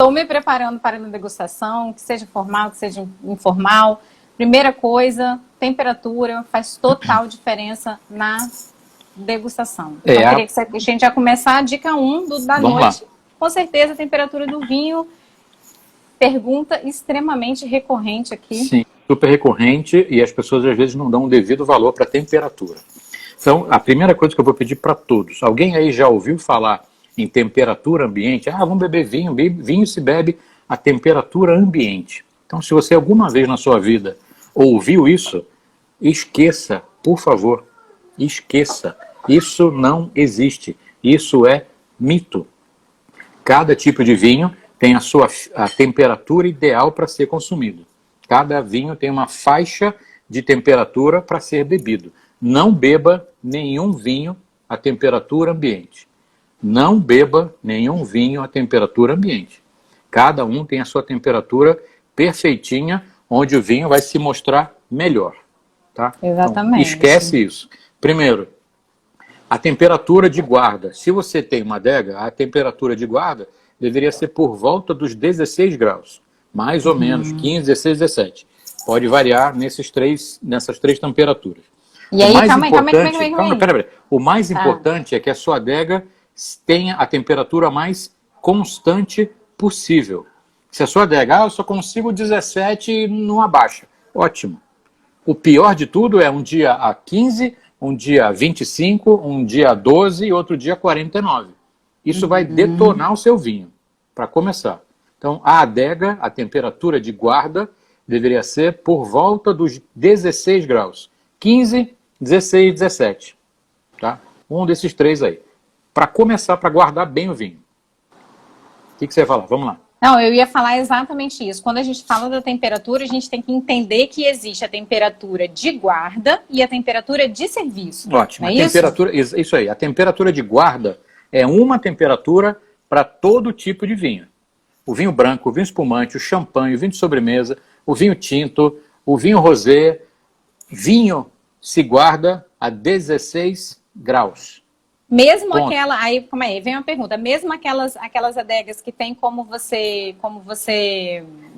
Estou me preparando para a degustação, que seja formal, que seja informal. Primeira coisa, temperatura faz total diferença na degustação. Então, eu queria que a gente já começar a dica 1 da noite. Lá. Com certeza, a temperatura do vinho, pergunta extremamente recorrente aqui. Sim, super recorrente, e as pessoas às vezes não dão o devido valor para a temperatura. Então, a primeira coisa que eu vou pedir para todos, alguém aí já ouviu falar em temperatura ambiente? Ah, vamos beber vinho, vinho se bebe a temperatura ambiente. Então, se você alguma vez na sua vida ouviu isso, esqueça, por favor, esqueça. Isso não existe. Isso é mito. Cada tipo de vinho tem a temperatura ideal para ser consumido. Cada vinho tem uma faixa de temperatura para ser bebido. Não beba nenhum vinho a temperatura ambiente. Não beba nenhum vinho a temperatura ambiente. Cada um tem a sua temperatura perfeitinha, onde o vinho vai se mostrar melhor. Tá? Exatamente. Então, esquece isso. Primeiro, a temperatura de guarda. Se você tem uma adega, a temperatura de guarda deveria ser por volta dos 16 graus. Mais ou menos, 15, 16, 17. Pode variar nessas três temperaturas. E aí, calma aí. O mais importante é que a sua adega tenha a temperatura mais constante possível. Se a sua adega, eu só consigo 17 e não abaixa. Ótimo. O pior de tudo é um dia a 15, um dia a 25, um dia a 12 e outro dia a 49. Isso vai detonar o seu vinho, para começar. Então, a adega, a temperatura de guarda, deveria ser por volta dos 16 graus. 15, 16, 17. Tá? Um desses três aí. Para começar, para guardar bem o vinho. O que você vai falar? Vamos lá. Não, eu ia falar exatamente isso. Quando a gente fala da temperatura, a gente tem que entender que existe a temperatura de guarda e a temperatura de serviço. Ótimo. A temperatura, isso aí. A temperatura de guarda é uma temperatura para todo tipo de vinho. O vinho branco, o vinho espumante, o champanhe, o vinho de sobremesa, o vinho tinto, o vinho rosé. Vinho se guarda a 16 graus. Mesmo aquela, aí, calma aí, vem uma pergunta, mesmo aquelas adegas que tem como você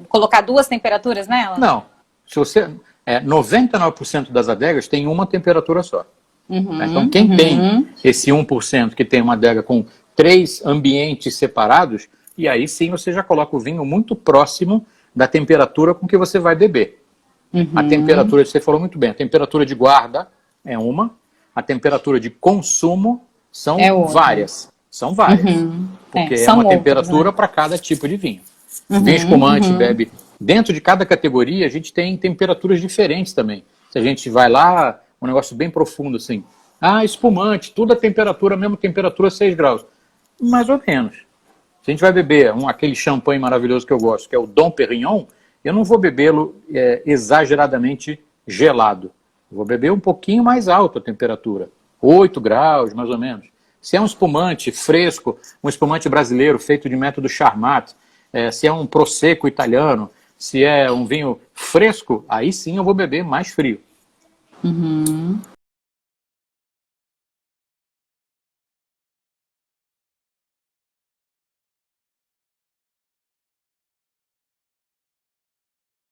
colocar duas temperaturas nela? Não, se você, 99% das adegas tem uma temperatura só. Então quem tem esse 1% que tem uma adega com 3 ambientes separados, e aí sim você já coloca o vinho muito próximo da temperatura com que você vai beber. A temperatura, você falou muito bem, a temperatura de guarda é uma, a temperatura de consumo são várias. São várias. Porque é uma temperatura para cada tipo de vinho. Vinho espumante bebe. Dentro de cada categoria, a gente tem temperaturas diferentes também. Se a gente vai lá, um negócio bem profundo assim. Ah, espumante, tudo a temperatura, mesma temperatura, 6 graus. Mais ou menos. Se a gente vai beber aquele champanhe maravilhoso que eu gosto, que é o Dom Perignon, eu não vou bebê-lo exageradamente gelado. Eu vou beber um pouquinho mais alto a temperatura. 8 graus, mais ou menos. Se é um espumante fresco, um espumante brasileiro feito de método Charmat, se é um prosecco italiano, se é um vinho fresco, aí sim eu vou beber mais frio.